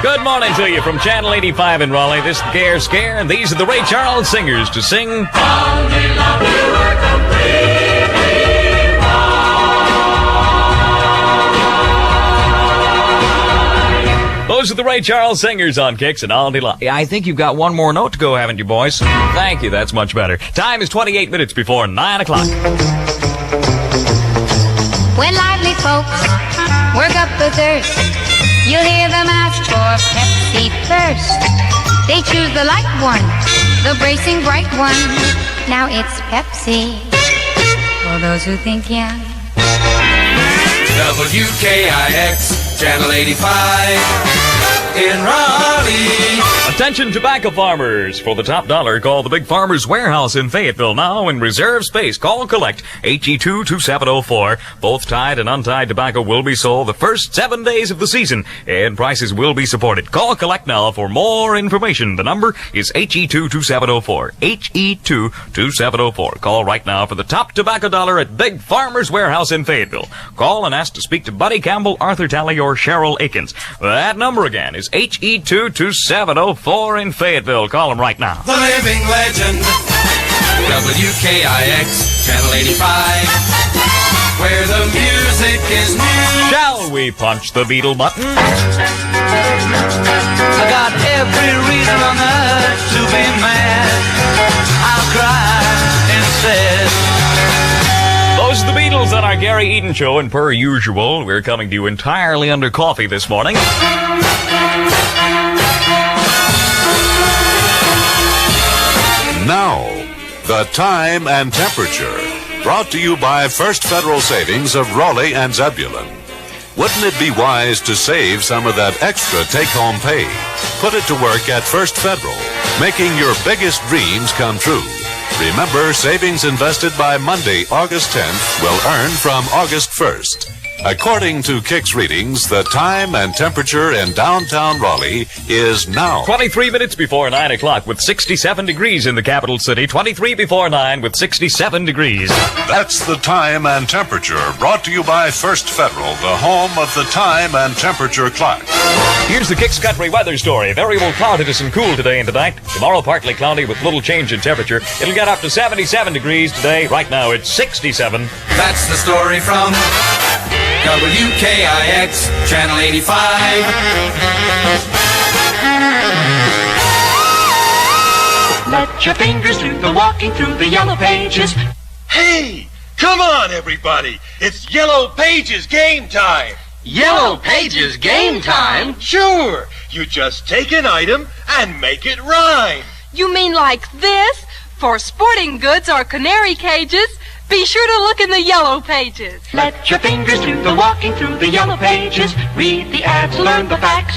Good morning to you from Channel 85 in Raleigh. This is Gare Scare, and these are the Ray Charles Singers to sing. Those are the Ray Charles Singers on KIX and all day long. I think you've got one more note to go, haven't you, boys? Thank you, that's much better. Time is 28 minutes before 9 o'clock. When lively folks work up the thirst, you'll hear them ask for Pepsi first. They choose the light one, the bracing bright one. Now it's Pepsi for those who think young. WKIX Channel 85 in Raleigh. Attention tobacco farmers. For the top dollar, call the Big Farmers Warehouse in Fayetteville now and reserve space. Call collect HE22704. Both tied and untied tobacco will be sold the first 7 days of the season, and prices will be supported. Call collect now for more information. The number is HE22704. HE22704. Call right now for the top tobacco dollar at Big Farmers Warehouse in Fayetteville. Call and ask to speak to Buddy Campbell, Arthur Talley, or Cheryl Akins. That number again is HE22704 in Fayetteville. Call them right now. The living legend, WKIX Channel 85, where the music is new. Shall we punch the Beatle button? I got every reason on earth to be mad. I'll cry instead. Those are the Beatles on our Gary Eden Show, and per usual, we're coming to you entirely under coffee this morning. Now, the time and temperature, brought to you by First Federal Savings of Raleigh and Zebulon. Wouldn't it be wise to save some of that extra take-home pay? Put it to work at First Federal, making your biggest dreams come true. Remember, savings invested by Monday, August 10th will earn from August 1st. According to KIX readings, the time and temperature in downtown Raleigh is now 23 minutes before 9 o'clock with 67 degrees in the capital city. 23 before 9 with 67 degrees. That's the time and temperature, brought to you by First Federal, the home of the time and temperature clock. Here's the KIX Country weather story. Variable cloudiness and cool today and tonight. Tomorrow partly cloudy with little change in temperature. It'll get up to 77 degrees today. Right now it's 67. That's the story from WKIX Channel 85. Let your fingers do the walking through the yellow pages. Hey, come on, everybody. It's Yellow Pages game time. Yellow Pages game time? Sure. You just take an item and make it rhyme. You mean like this? For sporting goods or canary cages, be sure to look in the yellow pages. Let your fingers do the walking through the yellow pages. Read the ads, learn the facts,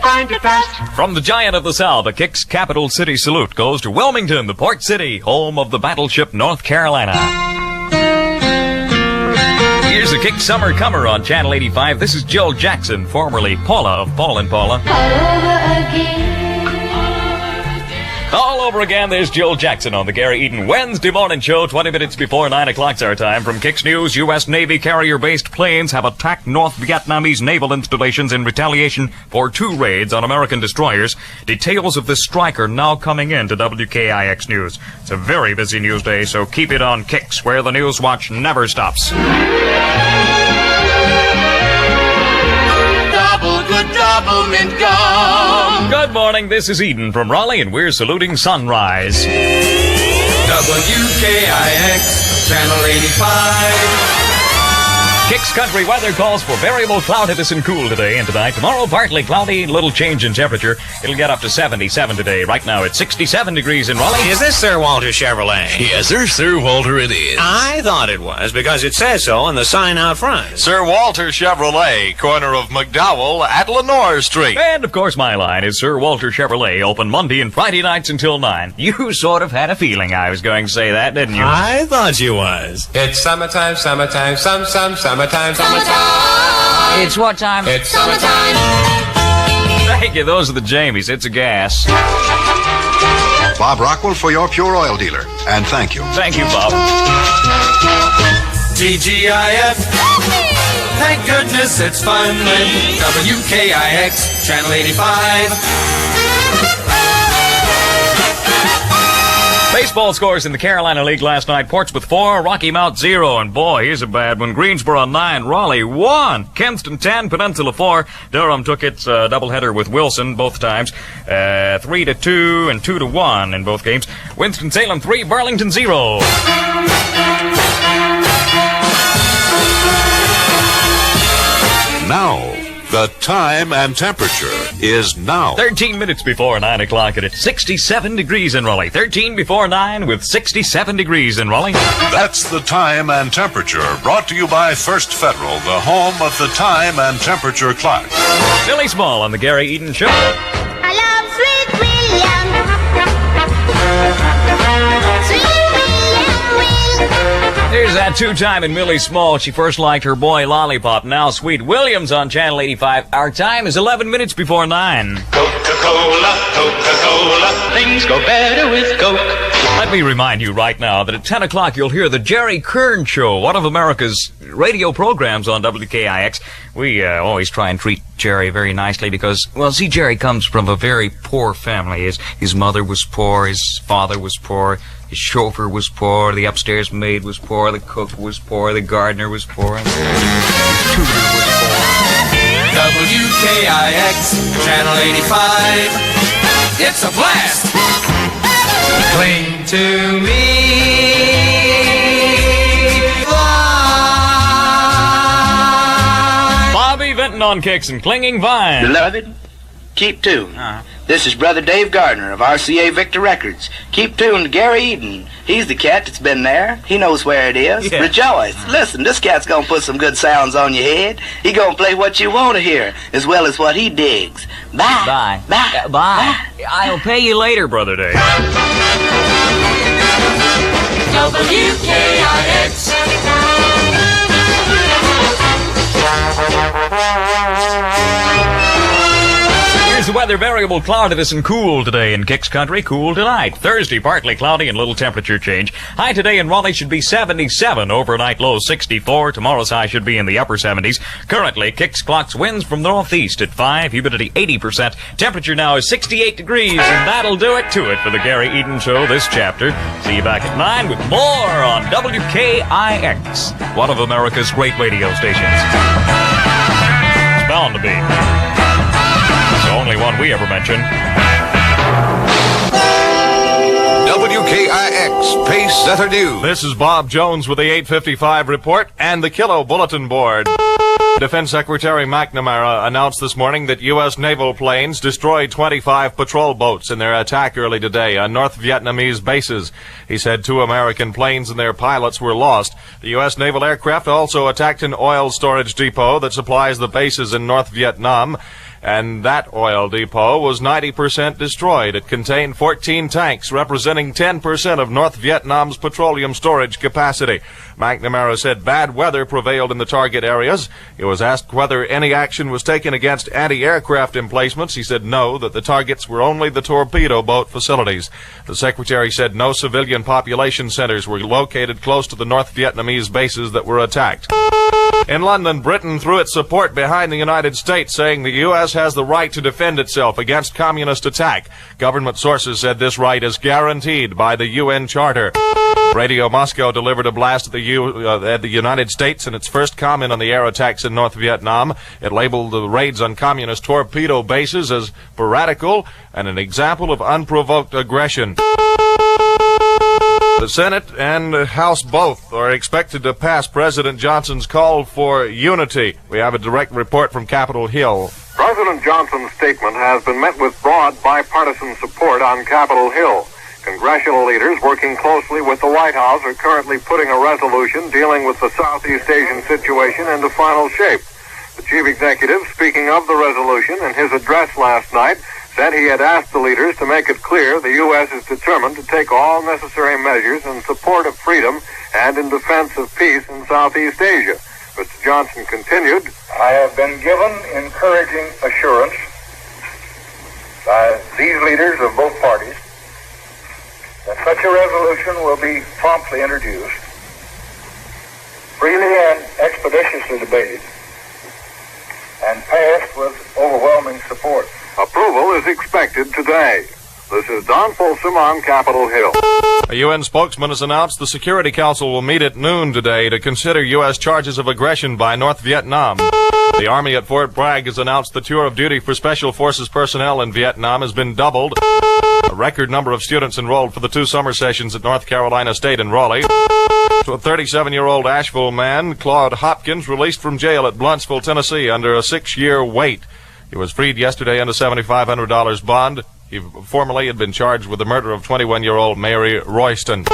find it fast. From the giant of the South, a KIX capital city salute goes to Wilmington, the port city, home of the battleship North Carolina. Here's the KIX Summer Comer on Channel 85. This is Jill Jackson, formerly Paula of Paul and Paula. All over again, there's Jill Jackson on the Gary Eden Wednesday morning show. 20 minutes before 9 o'clock's our time. From KIX News, U.S. Navy carrier-based planes have attacked North Vietnamese naval installations in retaliation for 2 raids on American destroyers. Details of this strike are now coming in to WKIX News. It's a very busy news day, so keep it on KIX, where the news watch never stops. Double mint gum. Good morning, this is Eden from Raleigh, and we're saluting sunrise. WKIX Channel 85. KIX Country weather calls for variable cloudiness and cool today and tonight. Tomorrow, partly cloudy, little change in temperature. It'll get up to 77 today. Right now, it's 67 degrees in Raleigh. Is this Sir Walter Chevrolet? Yes, Sir Walter it is. I thought it was, because it says so on the sign out front. Sir Walter Chevrolet, corner of McDowell at Lenore Street. And, of course, my line is Sir Walter Chevrolet, open Monday and Friday nights until 9. You sort of had a feeling I was going to say that, didn't you? I thought you was. It's summertime, summertime, summertime, summertime. It's what time? It's summertime. Thank you. Those are the Jamies. It's a gas. Bob Rockwell for your Pure Oil dealer. And thank you. Thank you, Bob. TGIF. thank goodness it's fun with WKIX Channel 85. Baseball scores in the Carolina League last night. Portsmouth 4, Rocky Mount 0. And boy, here's a bad one. Greensboro 9, Raleigh 1. Kinston 10, Peninsula 4. Durham took its doubleheader with Wilson both times. 3-2 and 2-1 in both games. Winston-Salem 3, Burlington 0. Now, the time and temperature is now 13 minutes before 9 o'clock, and it's 67 degrees in Raleigh. 13 before 9 with 67 degrees in Raleigh. That's the time and temperature, brought to you by First Federal, the home of the time and temperature clock. Billy Small on the Gary Eden Show. I love Sweet William. Sweet William. Here's that two-time in Millie Small. She first liked her boy Lollipop. Now Sweet Williams on Channel 85. Our time is 11 minutes before 9. Coca-Cola, Coca-Cola, things go better with Coke. Let me remind you right now that at 10 o'clock you'll hear the Jerry Kern Show, one of America's radio programs on WKIX. We always try and treat Jerry very nicely because, well, see, Jerry comes from a very poor family. His mother was poor, his father was poor, his chauffeur was poor, the upstairs maid was poor, the cook was poor, the gardener was poor, and his tutor was poor. WKIX Channel 85. It's a blast. Cling to me. Bobby Vinton on kicks and Clinging Vine. Beloved, keep tuned. This is Brother Dave Gardner of RCA Victor Records. Keep tuned to Gary Eden. He's the cat that's been there. He knows where it is. Yeah. Rejoice. Listen, this cat's gonna put some good sounds on your head. He gonna play what you want to hear, as well as what he digs. Bye. Bye. Bye. Bye. I'll pay you later, Brother Dave. WKIX. Here's the weather. Variable cloudiness and cool today in Kicks Country. Cool tonight. Thursday, partly cloudy and little temperature change. High today in Raleigh should be 77. Overnight low 64. Tomorrow's high should be in the upper 70s. Currently, Kicks clocks winds from northeast at 5. Humidity 80%. Temperature now is 68 degrees. And that'll do it to it for the Gary Eden Show this chapter. See you back at 9 with more on WKIX, one of America's great radio stations. It's bound to be. The only one we ever mention. WKIX Pace Setter News. This is Bob Jones with the 8:55 report and the Kilo Bulletin Board. Defense Secretary McNamara announced this morning that U.S. naval planes destroyed 25 patrol boats in their attack early today on North Vietnamese bases. He said 2 American planes and their pilots were lost. The U.S. naval aircraft also attacked an oil storage depot that supplies the bases in North Vietnam, and that oil depot was 90% destroyed. It contained 14 tanks, representing 10% of North Vietnam's petroleum storage capacity. McNamara said bad weather prevailed in the target areas. He was asked whether any action was taken against anti-aircraft emplacements. He said no, that the targets were only the torpedo boat facilities. The secretary said no civilian population centers were located close to the North Vietnamese bases that were attacked. In London, Britain threw its support behind the United States, saying the U.S. has the right to defend itself against communist attack. Government sources said this right is guaranteed by the UN Charter. Radio Moscow delivered a blast at the United States in its first comment on the air attacks in North Vietnam. It labeled the raids on communist torpedo bases as piratical and an example of unprovoked aggression. The Senate and House both are expected to pass President Johnson's call for unity. We have a direct report from Capitol Hill. President Johnson's statement has been met with broad bipartisan support on Capitol Hill. Congressional leaders working closely with the White House are currently putting a resolution dealing with the Southeast Asian situation into final shape. The chief executive, speaking of the resolution in his address last night, said he had asked the leaders to make it clear the U.S. is determined to take all necessary measures in support of freedom and in defense of peace in Southeast Asia. Mr. Johnson continued, I have been given encouraging assurance by these leaders of both parties that such a resolution will be promptly introduced, freely and expeditiously debated, and passed with overwhelming support. Approval is expected today. This is Don Folsom on Capitol Hill. A UN spokesman has announced the Security Council will meet at noon today to consider U.S. charges of aggression by North Vietnam. The Army at Fort Bragg has announced the tour of duty for Special Forces personnel in Vietnam has been doubled. A record number of students enrolled for the 2 summer sessions at North Carolina State in Raleigh. To a 37-year-old Asheville man, Claude Hopkins, released from jail at Bluntsville, Tennessee, under a 6-year wait. He was freed yesterday under $7,500 bond. He formerly had been charged with the murder of 21-year-old Mary Royston.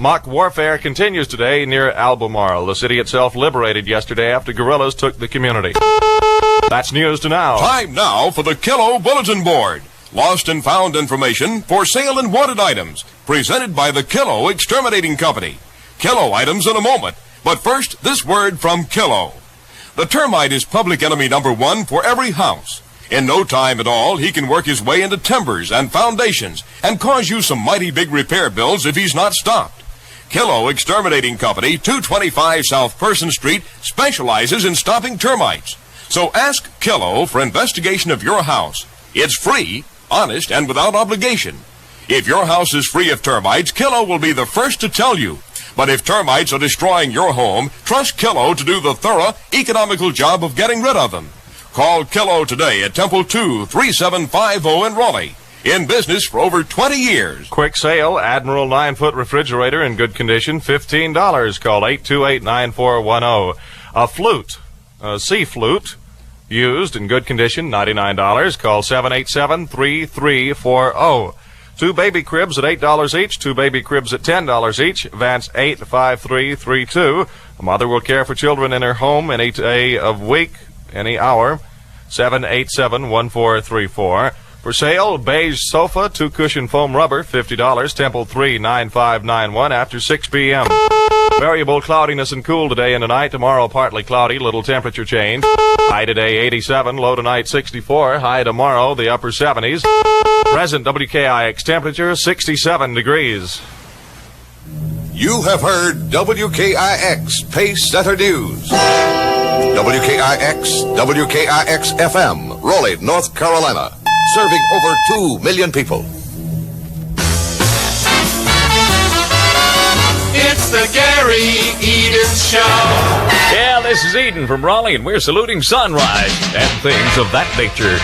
Mock warfare continues today near Albemarle. The city itself liberated yesterday after guerrillas took the community. That's news to now. Time now for the Kilo Bulletin Board. Lost and found information, for sale and wanted items. Presented by the Kilo Exterminating Company. Kilo items in a moment. But first, this word from Kilo. The termite is public enemy number 1 for every house. In no time at all, he can work his way into timbers and foundations and cause you some mighty big repair bills if he's not stopped. Kilo Exterminating Company, 225 South Person Street, specializes in stopping termites. So ask Kilo for investigation of your house. It's free, honest, and without obligation. If your house is free of termites, Kilo will be the first to tell you. But if termites are destroying your home, trust Kilo to do the thorough, economical job of getting rid of them. Call Kilo today at Temple 2, 3750 in Raleigh. In business for over 20 years. Quick sale, Admiral 9-foot refrigerator in good condition, $15. Call 828-9410. A flute, a sea flute, used in good condition, $99. Call 787-3340. 2 baby cribs at $8 each, 2 baby cribs at $10 each. Vance 85332. A mother will care for children in her home any day of week, any hour. 787-1434. For sale, beige sofa, 2 cushion foam rubber, $50. Temple 39591 after 6 p.m. Variable cloudiness and cool today and tonight. Tomorrow partly cloudy, little temperature change. High today 87, low tonight 64. High tomorrow the upper 70s. Present WKIX temperature 67 degrees. You have heard WKIX Pace Setter News. WKIX, WKIX FM, Raleigh, North Carolina, serving over 2 million people. It's the Gary Eden Show. Yeah, this is Eden from Raleigh, and we're saluting sunrise and things of that nature.